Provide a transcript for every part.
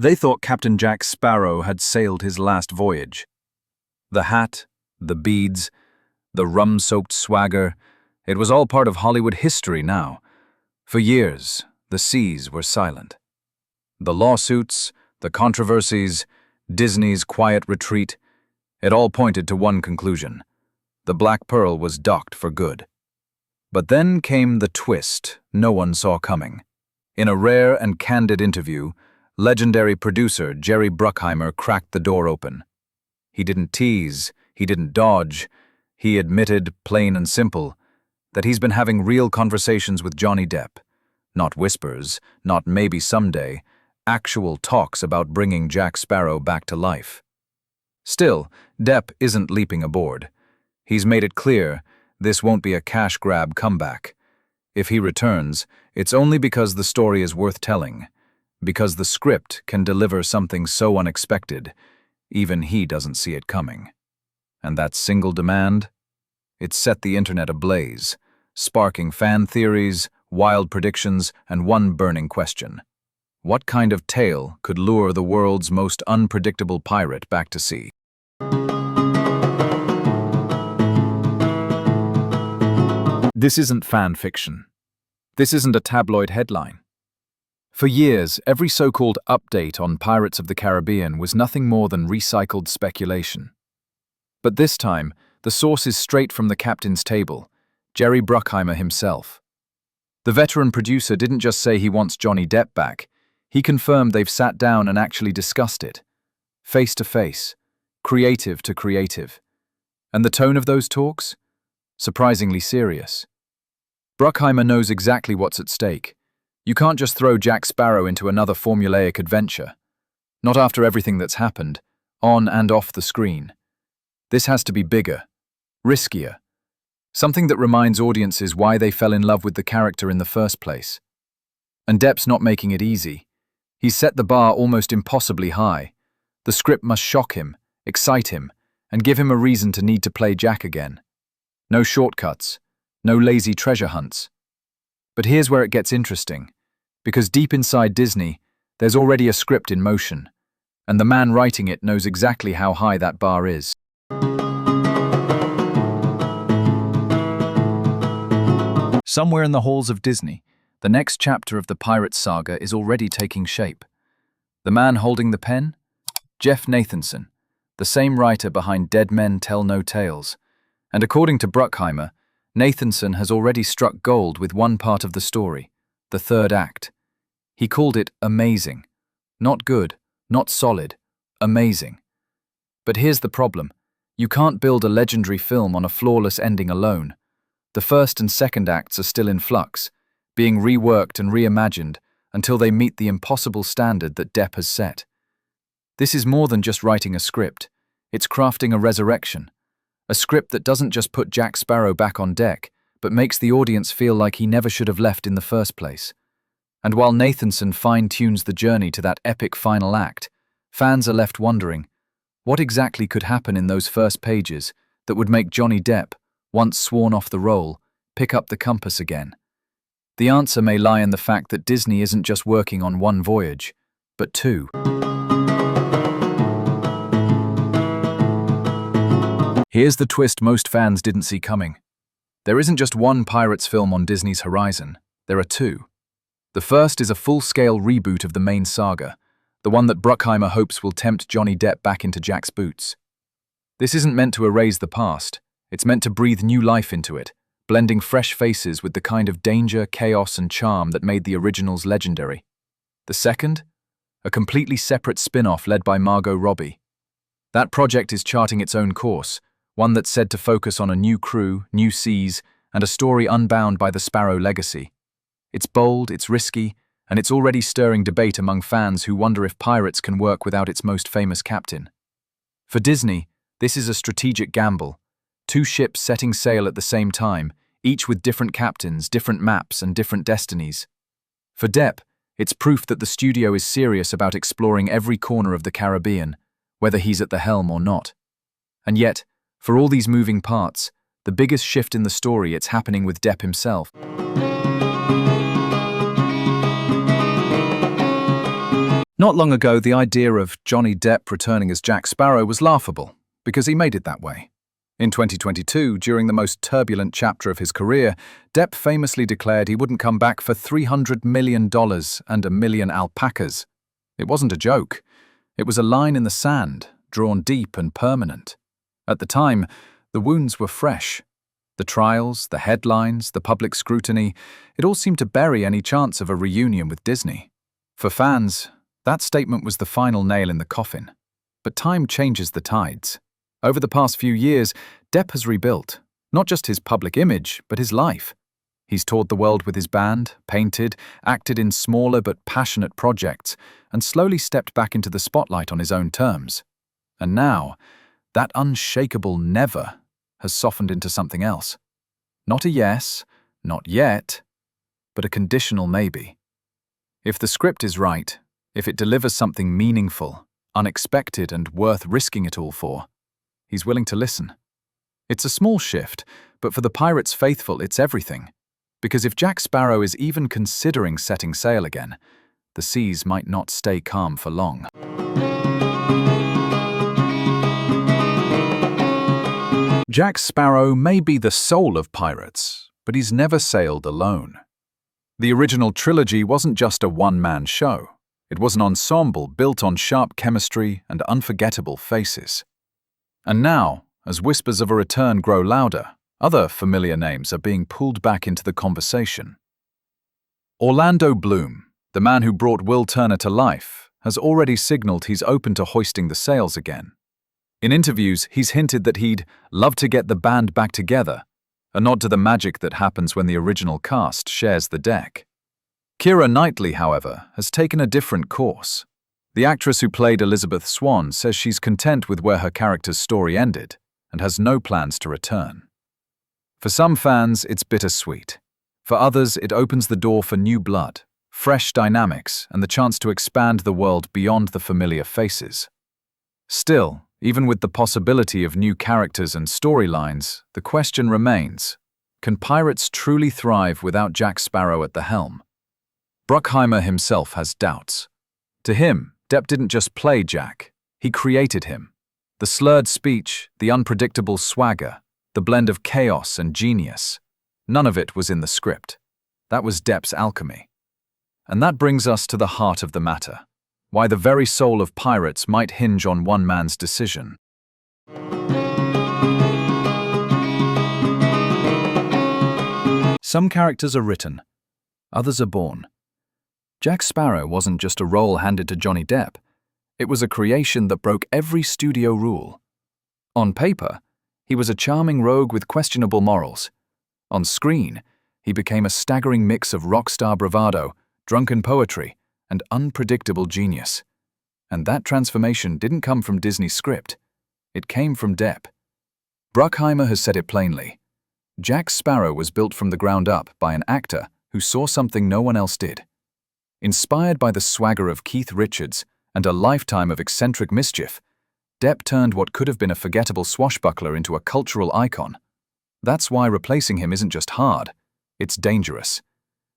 They thought Captain Jack Sparrow had sailed his last voyage. The hat, the beads, the rum-soaked swagger, it was all part of Hollywood history now. For years, the seas were silent. The lawsuits, the controversies, Disney's quiet retreat, it all pointed to one conclusion. The Black Pearl was docked for good. But then came the twist no one saw coming. In a rare and candid interview, legendary producer Jerry Bruckheimer cracked the door open. He didn't tease, he didn't dodge. He admitted, plain and simple, that he's been having real conversations with Johnny Depp. Not whispers, not maybe someday, actual talks about bringing Jack Sparrow back to life. Still, Depp isn't leaping aboard. He's made it clear this won't be a cash grab comeback. If he returns, it's only because the story is worth telling, because the script can deliver something so unexpected, even he doesn't see it coming. And that single demand? It set the internet ablaze, sparking fan theories, wild predictions, and one burning question. What kind of tale could lure the world's most unpredictable pirate back to sea? This isn't fan fiction. This isn't a tabloid headline. For years, every so-called update on Pirates of the Caribbean was nothing more than recycled speculation. But this time, the source is straight from the captain's table, Jerry Bruckheimer himself. The veteran producer didn't just say he wants Johnny Depp back, he confirmed they've sat down and actually discussed it. Face to face, creative to creative. And the tone of those talks? Surprisingly serious. Bruckheimer knows exactly what's at stake. You can't just throw Jack Sparrow into another formulaic adventure. Not after everything that's happened, on and off the screen. This has to be bigger, riskier. Something that reminds audiences why they fell in love with the character in the first place. And Depp's not making it easy. He's set the bar almost impossibly high. The script must shock him, excite him, and give him a reason to need to play Jack again. No shortcuts, no lazy treasure hunts. But here's where it gets interesting. Because deep inside Disney, there's already a script in motion, and the man writing it knows exactly how high that bar is. Somewhere in the halls of Disney, the next chapter of the Pirates saga is already taking shape. The man holding the pen? Jeff Nathanson, the same writer behind Dead Men Tell No Tales. And according to Bruckheimer, Nathanson has already struck gold with one part of the story, the third act. He called it amazing. Not good, not solid, amazing. But here's the problem. You can't build a legendary film on a flawless ending alone. The first and second acts are still in flux, being reworked and reimagined until they meet the impossible standard that Depp has set. This is more than just writing a script. It's crafting a resurrection. A script that doesn't just put Jack Sparrow back on deck, but makes the audience feel like he never should have left in the first place. And while Nathanson fine-tunes the journey to that epic final act, fans are left wondering, what exactly could happen in those first pages that would make Johnny Depp, once sworn off the role, pick up the compass again? The answer may lie in the fact that Disney isn't just working on one voyage, but two. Here's the twist most fans didn't see coming. There isn't just one Pirates film on Disney's horizon, there are two. The first is a full-scale reboot of the main saga, the one that Bruckheimer hopes will tempt Johnny Depp back into Jack's boots. This isn't meant to erase the past, it's meant to breathe new life into it, blending fresh faces with the kind of danger, chaos, and charm that made the originals legendary. The second? A completely separate spin-off led by Margot Robbie. That project is charting its own course, one that's said to focus on a new crew, new seas, and a story unbound by the Sparrow legacy. It's bold, it's risky, and it's already stirring debate among fans who wonder if Pirates can work without its most famous captain. For Disney, this is a strategic gamble. Two ships setting sail at the same time, each with different captains, different maps, and different destinies. For Depp, it's proof that the studio is serious about exploring every corner of the Caribbean, whether he's at the helm or not. And yet, for all these moving parts, the biggest shift in the story, it's happening with Depp himself. Not long ago, the idea of Johnny Depp returning as Jack Sparrow was laughable, because he made it that way. In 2022, during the most turbulent chapter of his career, Depp famously declared he wouldn't come back for $300 million and a million alpacas. It wasn't a joke. It was a line in the sand, drawn deep and permanent. At the time, the wounds were fresh. The trials, the headlines, the public scrutiny, it all seemed to bury any chance of a reunion with Disney. For fans, that statement was the final nail in the coffin. But time changes the tides. Over the past few years, Depp has rebuilt, not just his public image, but his life. He's toured the world with his band, painted, acted in smaller but passionate projects, and slowly stepped back into the spotlight on his own terms. And now, that unshakable never has softened into something else. Not a yes, not yet, but a conditional maybe. If the script is right, if it delivers something meaningful, unexpected and worth risking it all for, he's willing to listen. It's a small shift, but for the pirates faithful, it's everything. Because if Jack Sparrow is even considering setting sail again, the seas might not stay calm for long. Jack Sparrow may be the soul of pirates, but he's never sailed alone. The original trilogy wasn't just a one-man show. It was an ensemble built on sharp chemistry and unforgettable faces. And now, as whispers of a return grow louder, other familiar names are being pulled back into the conversation. Orlando Bloom, the man who brought Will Turner to life, has already signaled he's open to hoisting the sails again. In interviews, he's hinted that he'd love to get the band back together, a nod to the magic that happens when the original cast shares the deck. Keira Knightley, however, has taken a different course. The actress who played Elizabeth Swann says she's content with where her character's story ended and has no plans to return. For some fans, it's bittersweet. For others, it opens the door for new blood, fresh dynamics, and the chance to expand the world beyond the familiar faces. Still, even with the possibility of new characters and storylines, the question remains, can pirates truly thrive without Jack Sparrow at the helm? Bruckheimer himself has doubts. To him, Depp didn't just play Jack, he created him. The slurred speech, the unpredictable swagger, the blend of chaos and genius, none of it was in the script. That was Depp's alchemy. And that brings us to the heart of the matter, why the very soul of pirates might hinge on one man's decision. Some characters are written, others are born. Jack Sparrow wasn't just a role handed to Johnny Depp. It was a creation that broke every studio rule. On paper, he was a charming rogue with questionable morals. On screen, he became a staggering mix of rock star bravado, drunken poetry, and unpredictable genius. And that transformation didn't come from Disney's script. It came from Depp. Bruckheimer has said it plainly. Jack Sparrow was built from the ground up by an actor who saw something no one else did. Inspired by the swagger of Keith Richards and a lifetime of eccentric mischief, Depp turned what could have been a forgettable swashbuckler into a cultural icon. That's why replacing him isn't just hard, it's dangerous.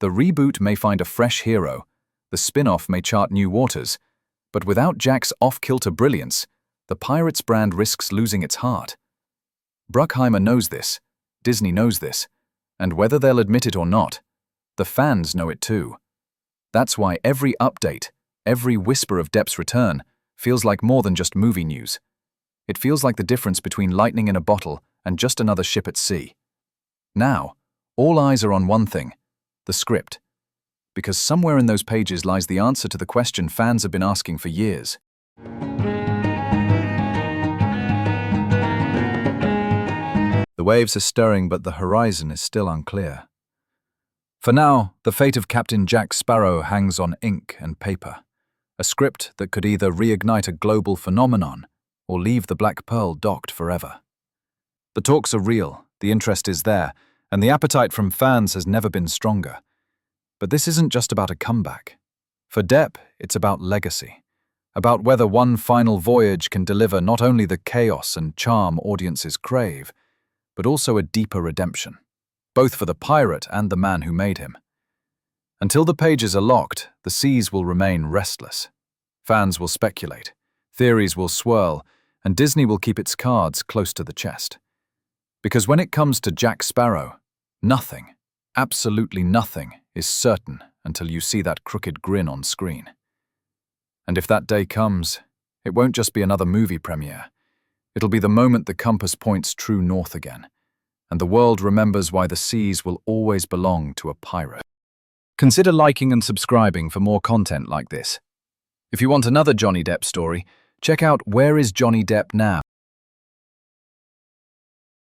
The reboot may find a fresh hero, the spin-off may chart new waters, but without Jack's off-kilter brilliance, the Pirates brand risks losing its heart. Bruckheimer knows this, Disney knows this, and whether they'll admit it or not, the fans know it too. That's why every update, every whisper of Depp's return, feels like more than just movie news. It feels like the difference between lightning in a bottle and just another ship at sea. Now, all eyes are on one thing, the script. Because somewhere in those pages lies the answer to the question fans have been asking for years. The waves are stirring, but the horizon is still unclear. For now, the fate of Captain Jack Sparrow hangs on ink and paper, a script that could either reignite a global phenomenon or leave the Black Pearl docked forever. The talks are real, the interest is there, and the appetite from fans has never been stronger. But this isn't just about a comeback. For Depp, it's about legacy, about whether one final voyage can deliver not only the chaos and charm audiences crave, but also a deeper redemption, both for the pirate and the man who made him. Until the pages are locked, the seas will remain restless. Fans will speculate, theories will swirl, and Disney will keep its cards close to the chest. Because when it comes to Jack Sparrow, nothing, absolutely nothing, is certain until you see that crooked grin on screen. And if that day comes, it won't just be another movie premiere. It'll be the moment the compass points true north again, and the world remembers why the seas will always belong to a pirate. Consider liking and subscribing for more content like this. If you want another Johnny Depp story, check out Where is Johnny Depp Now?